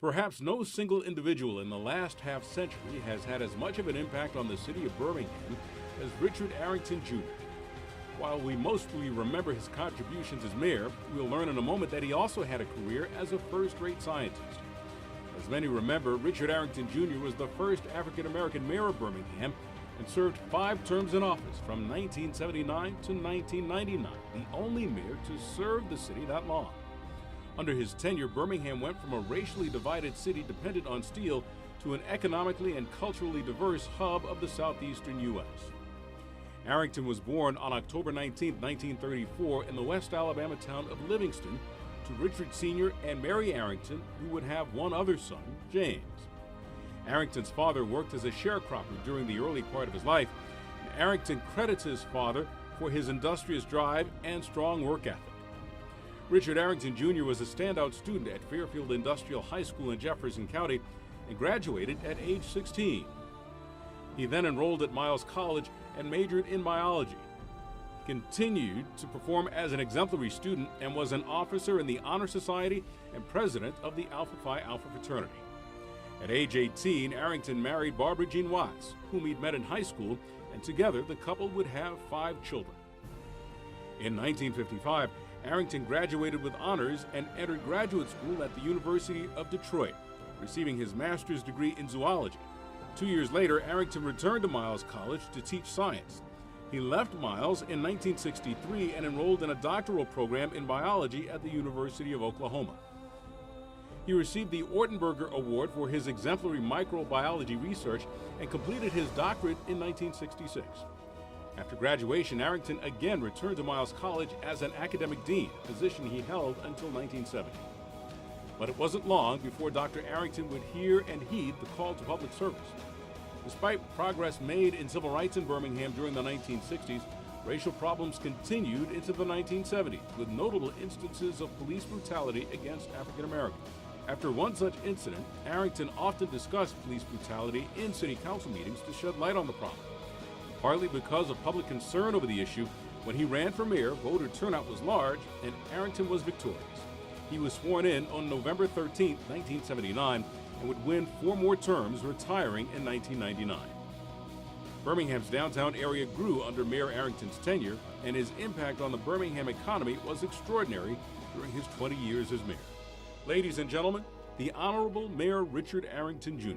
Perhaps no single individual in the last half century has had as much of an impact on the city of Birmingham as Richard Arrington Jr. While we mostly remember his contributions as mayor, we'll learn in a moment that he also had a career as a first-rate scientist. As many remember, Richard Arrington Jr. was the first African-American mayor of Birmingham and served 5 terms in office from 1979 to 1999, the only mayor to serve the city that long. Under his tenure, Birmingham went from a racially divided city dependent on steel to an economically and culturally diverse hub of the southeastern U.S. Arrington was born on October 19, 1934, in the West Alabama town of Livingston to Richard Sr. and Mary Arrington, who would have one other son, James. Arrington's father worked as a sharecropper during the early part of his life, and Arrington credits his father for his industrious drive and strong work ethic. Richard Arrington Jr. was a standout student at Fairfield Industrial High School in Jefferson County and graduated at age 16. He then enrolled at Miles College and majored in biology. He continued to perform as an exemplary student and was an officer in the Honor Society and president of the Alpha Phi Alpha fraternity. At age 18, Arrington married Barbara Jean Watts, whom he'd met in high school, and together the couple would have 5 children. In 1955, Arrington graduated with honors and entered graduate school at the University of Detroit, receiving his master's degree in zoology. 2 years later, Arrington returned to Miles College to teach science. He left Miles in 1963 and enrolled in a doctoral program in biology at the University of Oklahoma. He received the Ortenberger Award for his exemplary microbiology research and completed his doctorate in 1966. After graduation, Arrington again returned to Miles College as an academic dean, a position he held until 1970. But it wasn't long before Dr. Arrington would hear and heed the call to public service. Despite progress made in civil rights in Birmingham during the 1960s, racial problems continued into the 1970s, with notable instances of police brutality against African Americans. After one such incident, Arrington often discussed police brutality in city council meetings to shed light on the problem. Partly because of public concern over the issue, when he ran for mayor, voter turnout was large and Arrington was victorious. He was sworn in on November 13, 1979, and would win 4 more terms, retiring in 1999. Birmingham's downtown area grew under Mayor Arrington's tenure, and his impact on the Birmingham economy was extraordinary during his 20 years as mayor. Ladies and gentlemen, the Honorable Mayor Richard Arrington Jr.